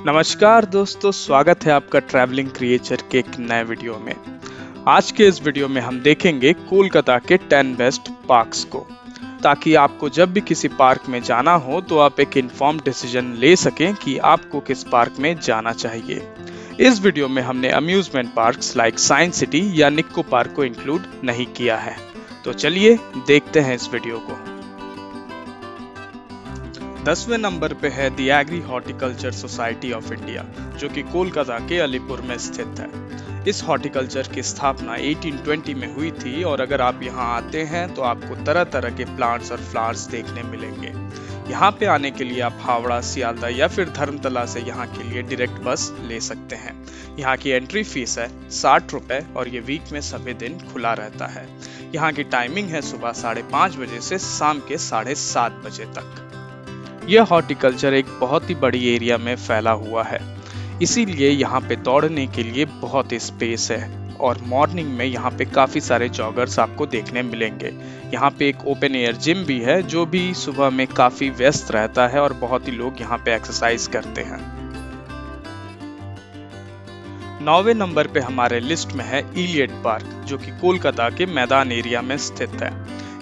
नमस्कार दोस्तों, स्वागत है आपका ट्रैवलिंग क्रिएचर के एक नए वीडियो में। आज के इस वीडियो में हम देखेंगे कोलकाता के 10 बेस्ट पार्क्स को, ताकि आपको जब भी किसी पार्क में जाना हो तो आप एक इन्फॉर्म डिसीजन ले सकें कि आपको किस पार्क में जाना चाहिए। इस वीडियो में हमने amusement parks like science city या निक्को पार्क को इंक्लूड नहीं किया है। तो चलिए देखते हैं इस वीडियो को। 10वें नंबर पे है the agri horticulture society of India, जो कि कोलकाता के अलीपुर में स्थित है। इस हॉर्टिकल्चर की स्थापना 1820 में हुई थी और अगर आप यहाँ आते हैं तो आपको तरह तरह के प्लांट्स और फ्लावर्स देखने मिलेंगे। यहाँ पे आने के लिए आप हावड़ा, सियालदा या फिर धर्मतला से यहाँ के लिए डायरेक्ट बस ले सकते हैं। यहाँ की एंट्री फीस है 60 रुपए और ये वीक में सभी दिन खुला रहता है। यहाँ की टाइमिंग है सुबह 5:30 बजे से शाम के 7:30 बजे तक। यह हॉर्टिकल्चर एक बहुत ही बड़ी एरिया में फैला हुआ है, इसीलिए यहाँ पे दौड़ने के लिए बहुत स्पेस है और मॉर्निंग में यहाँ पे काफी सारे जॉगर्स आपको देखने मिलेंगे। यहाँ पे एक ओपन एयर जिम भी है जो भी सुबह में काफी व्यस्त रहता है और बहुत ही लोग यहाँ पे एक्सरसाइज करते हैं। 9वें नंबर पे हमारे लिस्ट में है इलियट पार्क, जो कि कोलकाता के मैदान एरिया में स्थित है।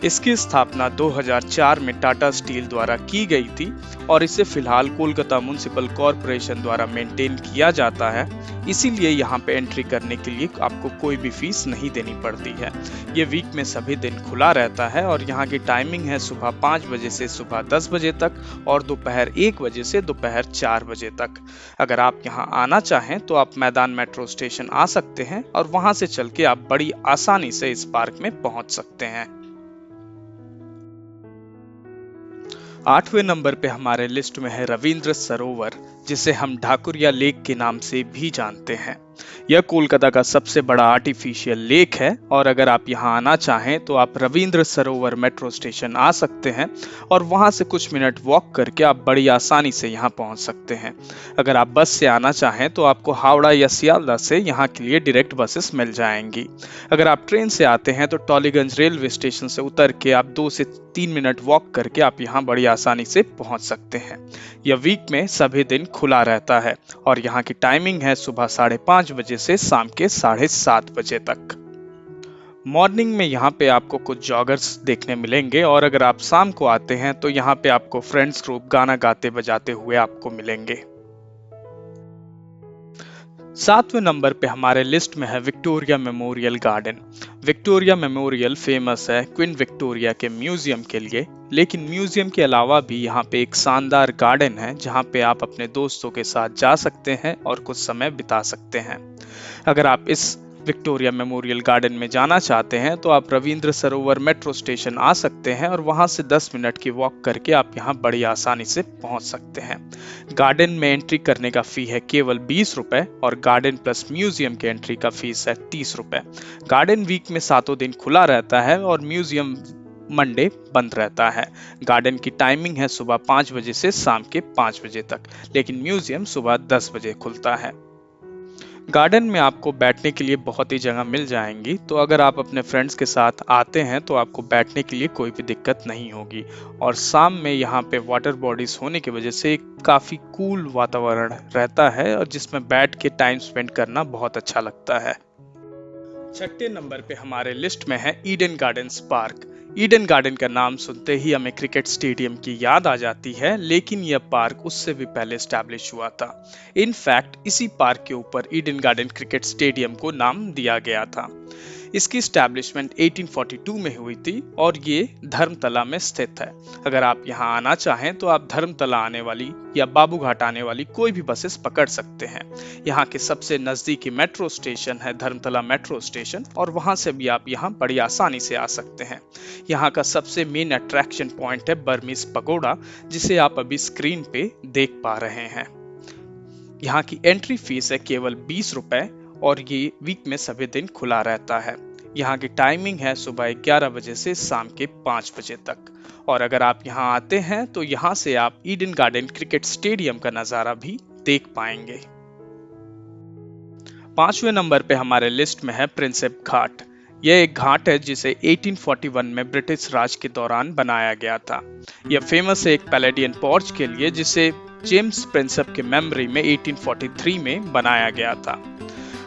इसकी स्थापना 2004 में टाटा स्टील द्वारा की गई थी और इसे फिलहाल कोलकाता म्युनिसिपल कॉरपोरेशन द्वारा मेंटेन किया जाता है, इसीलिए यहाँ पे एंट्री करने के लिए आपको कोई भी फीस नहीं देनी पड़ती है। ये वीक में सभी दिन खुला रहता है और यहाँ की टाइमिंग है सुबह 5 बजे से सुबह 10 बजे तक और दोपहर 1 बजे से दोपहर 4 बजे तक। अगर आप यहाँ आना चाहें तो आप मैदान मेट्रो स्टेशन आ सकते हैं और वहां से चल के आप बड़ी आसानी से इस पार्क में पहुंच सकते हैं। 8वें नंबर पे हमारे लिस्ट में है रविंद्र सरोवर, जिसे हम ढाकुरिया लेक के नाम से भी जानते हैं। यह कोलकाता का सबसे बड़ा आर्टिफिशियल लेक है और अगर आप यहाँ आना चाहें तो आप रविंद्र सरोवर मेट्रो स्टेशन आ सकते हैं और वहां से कुछ मिनट वॉक करके आप बड़ी आसानी से यहाँ पहुंच सकते हैं। अगर आप बस से आना चाहें तो आपको हावड़ा या सियालदा से यहाँ के लिए डायरेक्ट बसेस मिल जाएंगी। अगर आप ट्रेन से आते हैं तो टॉलीगंज रेलवे स्टेशन से उतर के आप 2 से 3 मिनट वॉक करके आप यहाँ बड़ी आसानी से पहुंच सकते हैं। यह वीक में सभी दिन खुला रहता है और यहाँ की टाइमिंग है सुबह 5:30 बजे से शाम के 7:30 बजे तक। मॉर्निंग में यहाँ पे आपको कुछ जॉगर्स देखने मिलेंगे और अगर आप शाम को आते हैं तो यहाँ पे आपको फ्रेंड्स ग्रुप गाना गाते बजाते हुए आपको मिलेंगे। 7वें नंबर पे हमारे लिस्ट में है Victoria memorial garden. Victoria memorial famous है क्वीन विक्टोरिया के म्यूजियम के लिए, लेकिन म्यूजियम के अलावा भी यहाँ पे एक शानदार गार्डन है जहाँ पे आप अपने दोस्तों के साथ जा सकते हैं और कुछ समय बिता सकते हैं। अगर आप इस विक्टोरिया मेमोरियल गार्डन में जाना चाहते हैं तो आप रविंद्र सरोवर मेट्रो स्टेशन आ सकते हैं और वहां से 10 मिनट की वॉक करके आप यहां बड़ी आसानी से पहुंच सकते हैं। गार्डन में एंट्री करने का फी है केवल 20 रुपए और गार्डन प्लस म्यूजियम के एंट्री का फीस है 30 रुपए। गार्डन वीक में 7 दिन खुला रहता है और म्यूजियम मंडे बंद रहता है। गार्डन की टाइमिंग है सुबह 5 बजे से शाम के 5 बजे तक, लेकिन म्यूजियम सुबह 10 बजे खुलता है। गार्डन में आपको बैठने के लिए बहुत ही जगह मिल जाएंगी, तो अगर आप अपने फ्रेंड्स के साथ आते हैं तो आपको बैठने के लिए कोई भी दिक्कत नहीं होगी और शाम में यहाँ पे वाटर बॉडीज होने की वजह से काफी कूल वातावरण रहता है और जिसमें बैठ के टाइम स्पेंड करना बहुत अच्छा लगता है। 6ठे नंबर पे हमारे लिस्ट में है Eden gardens park. Eden garden का नाम सुनते ही हमें क्रिकेट स्टेडियम की याद आ जाती है, लेकिन यह पार्क उससे भी पहले स्टैब्लिश हुआ था। इनफैक्ट इसी पार्क के ऊपर ईडन गार्डन क्रिकेट स्टेडियम को नाम दिया गया था। इसकी स्टैब्लिशमेंट 1842 में हुई थी और ये धर्मतला में स्थित है। अगर आप यहाँ आना चाहें तो आप धर्मतला आने वाली या बाबूघाट आने वाली कोई भी बसेस पकड़ सकते हैं। यहाँ के सबसे नजदीकी मेट्रो स्टेशन है धर्मतला मेट्रो स्टेशन और वहां से भी आप यहाँ बड़ी आसानी से आ सकते हैं। यहाँ का सबसे मेन अट्रैक्शन पॉइंट है बर्मीज पगोड़ा, जिसे आप अभी स्क्रीन पे देख पा रहे हैं। यहाँ की एंट्री फीस है केवल 20 रुपए और ये वीक में सभी दिन खुला रहता है। यहाँ की टाइमिंग है सुबह 11 बजे से शाम के 5 बजे तक और अगर आप यहाँ आते हैं तो यहाँ से आप ईडन गार्डन क्रिकेट स्टेडियम का नजारा भी देख पाएंगे। 5वें नंबर पे हमारे लिस्ट में है प्रिंसेप घाट। यह एक घाट है जिसे 1841 में ब्रिटिश राज के दौरान बनाया गया था। यह फेमस है एक पैलेडियन पोर्च के लिए, जिसे जेम्स प्रिंसेप के मेमोरी में 1843 में बनाया गया था।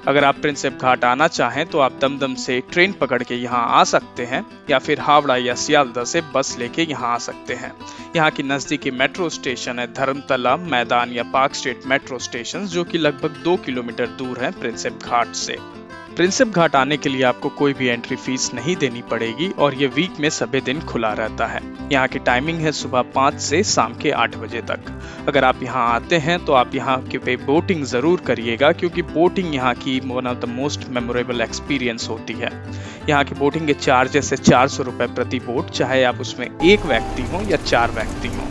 अगर आप प्रिंसेप घाट आना चाहें तो आप दमदम से ट्रेन पकड़ के यहाँ आ सकते हैं या फिर हावड़ा या सियालदह से बस लेके यहाँ आ सकते हैं। यहाँ की नजदीकी मेट्रो स्टेशन है धर्मतला, मैदान या पार्क स्ट्रीट मेट्रो स्टेशन, जो कि लगभग 2 किलोमीटर दूर है प्रिंसेप घाट से। प्रिंसेप घाट आने के लिए आपको कोई भी एंट्री फीस नहीं देनी पड़ेगी और ये वीक में सभी दिन खुला रहता है। यहाँ की टाइमिंग है सुबह 5 से शाम के 8 बजे तक। अगर आप यहाँ आते हैं तो आप यहाँ के पे बोटिंग जरूर करिएगा, क्योंकि बोटिंग यहाँ की one of the most memorable experience होती है। यहाँ की बोटिंग के चार्जेस है 400 रुपए प्रति बोट, चाहे आप उसमें एक व्यक्ति हो या 4 व्यक्ति हो।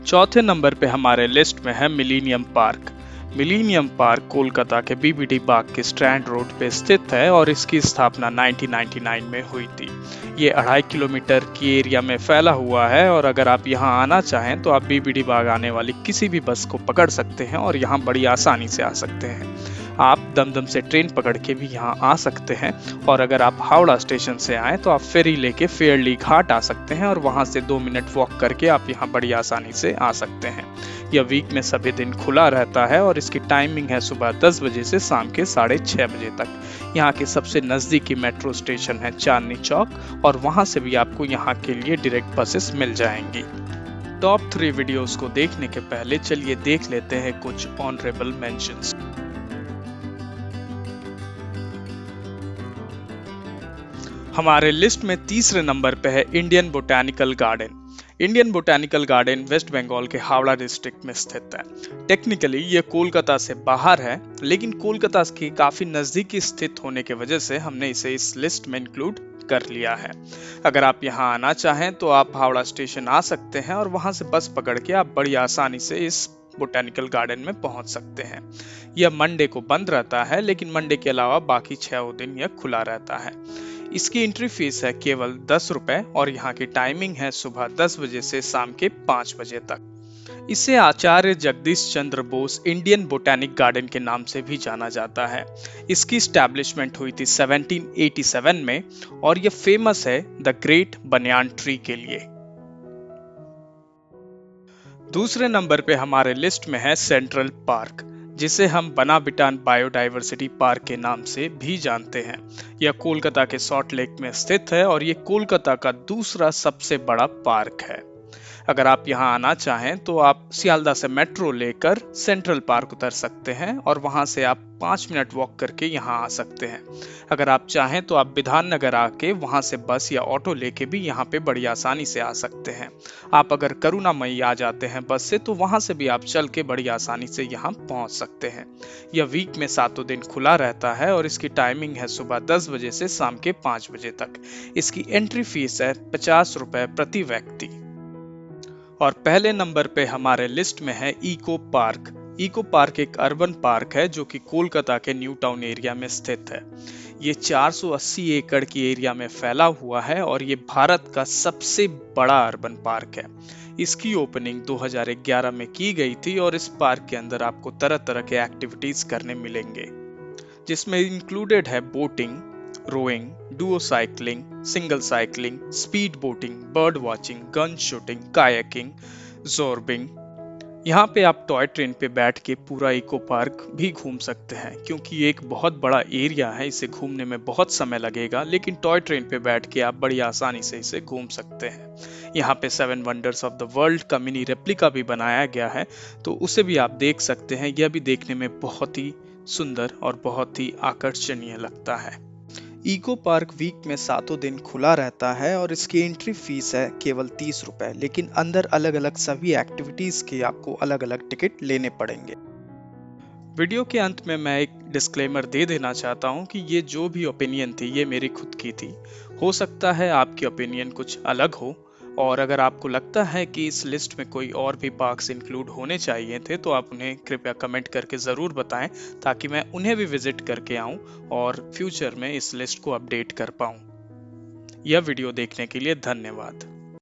चौथे नंबर पे हमारे लिस्ट में है millennium park. Millennium park Kolkata के बीबीडी बाग के स्ट्रैंड रोड पे स्थित है और इसकी स्थापना 1999 में हुई थी। ये 2.5 किलोमीटर की एरिया में फैला हुआ है और अगर आप यहाँ आना चाहें तो आप बीबीडी बाग आने वाली किसी भी बस को पकड़ सकते हैं और यहाँ बड़ी आसानी से आ सकते हैं। आप दमदम से ट्रेन पकड़ के भी यहाँ आ सकते हैं और अगर आप हावड़ा स्टेशन से आए तो आप फेरी लेके फेयरली घाट आ सकते हैं और वहाँ से 2 मिनट वॉक करके आप यहाँ बड़ी आसानी से आ सकते हैं। यह वीक में सभी दिन खुला रहता है और इसकी टाइमिंग है सुबह 10 बजे से शाम के 6:30 बजे तक। यहाँ के सबसे नजदीकी मेट्रो स्टेशन है चांदनी चौक और वहाँ से भी आपको यहाँ के लिए डायरेक्ट बसेस मिल जाएंगी। टॉप 3 वीडियोस को देखने के पहले चलिए देख लेते हैं कुछ ऑनरेबल मेंशंस। हमारे लिस्ट में तीसरे नंबर पे है Indian botanical garden. Indian botanical garden west Bengal के हावड़ा डिस्ट्रिक्ट में स्थित है। टेक्निकली ये कोलकाता से बाहर है, लेकिन कोलकाता के काफी नजदीकी स्थित होने की वजह से हमने इसे इस लिस्ट में इंक्लूड कर लिया है। अगर आप यहाँ आना चाहें तो आप हावड़ा स्टेशन आ सकते हैं और वहां से बस पकड़ के आप बड़ी आसानी से इस बोटैनिकल गार्डन में पहुंच सकते हैं। यह मंडे को बंद रहता है, लेकिन मंडे के अलावा बाकी 6 दिन यह खुला रहता है। इसकी एंट्री फीस है केवल 10 रुपए और यहाँ की टाइमिंग है सुबह 10 बजे से शाम के 5 बजे तक। इसे आचार्य Jagdish Chandra Bose Indian botanic garden के नाम से भी जाना जाता है। इसकी स्टैब्लिशमेंट हुई थी 1787 में और यह फेमस है द ग्रेट बनियान ट्री के लिए। दूसरे नंबर पे हमारे लिस्ट में है सेंट्रल पार्क, जिसे हम बनाबिटान बायोडाइवर्सिटी पार्क के नाम से भी जानते हैं। यह कोलकाता के सॉल्ट लेक में स्थित है और यह कोलकाता का दूसरा सबसे बड़ा पार्क है। अगर आप यहाँ आना चाहें तो आप सियालदह से मेट्रो लेकर सेंट्रल पार्क उतर सकते हैं और वहां से आप 5 मिनट वॉक करके यहाँ आ सकते हैं। अगर आप चाहें तो आप विधान नगर आके वहां से बस या ऑटो लेके भी यहाँ पे बड़ी आसानी से आ सकते हैं। आप अगर करुणामयी आ जाते हैं बस से तो वहां से भी आप चल के बड़ी आसानी से यहाँ पहुंच सकते हैं। यह वीक में 7 दिन खुला रहता है और इसकी टाइमिंग है सुबह 10 बजे से शाम के 5 बजे तक। इसकी एंट्री फीस है 50 रुपए प्रति व्यक्ति। और पहले नंबर पे हमारे लिस्ट में है इको पार्क। इको पार्क एक अर्बन पार्क है जो कि कोलकाता के न्यू टाउन एरिया में स्थित है। ये 480 एकड़ की एरिया में फैला हुआ है और ये भारत का सबसे बड़ा अर्बन पार्क है। इसकी ओपनिंग 2011 में की गई थी और इस पार्क के अंदर आपको तरह तरह के एक्टिविटीज करने मिलेंगे, जिसमें इंक्लूडेड है boating, rowing, duo cycling, single cycling, speed boating, bird watching, gun shooting, kayaking, zorbing. यहाँ पे आप टॉय ट्रेन पे बैठ के पूरा इको पार्क भी घूम सकते हैं, क्योंकि ये एक बहुत बड़ा एरिया है, इसे घूमने में बहुत समय लगेगा, लेकिन टॉय ट्रेन पे बैठ के आप बड़ी आसानी से इसे घूम सकते हैं। यहाँ पे 7 वंडर्स ऑफ द वर्ल्ड का मिनी रेप्लिका भी बनाया गया है, तो उसे भी आप देख सकते हैं। यह भी देखने में बहुत ही सुंदर और बहुत ही आकर्षणीय लगता है। इको पार्क वीक में 7 दिन खुला रहता है और इसकी एंट्री फीस है केवल 30 रुपए, लेकिन अंदर अलग अलग सभी एक्टिविटीज के आपको अलग अलग टिकट लेने पड़ेंगे। वीडियो के अंत में मैं एक डिस्क्लेमर दे देना चाहता हूं कि ये जो भी ओपिनियन थी ये मेरी खुद की थी। हो सकता है आपकी ओपिनियन कुछ अलग हो, और अगर आपको लगता है कि इस लिस्ट में कोई और भी पार्क्स इंक्लूड होने चाहिए थे तो आप उन्हें कृपया कमेंट करके ज़रूर बताएं, ताकि मैं उन्हें भी विजिट करके आऊं और फ्यूचर में इस लिस्ट को अपडेट कर पाऊं। यह वीडियो देखने के लिए धन्यवाद।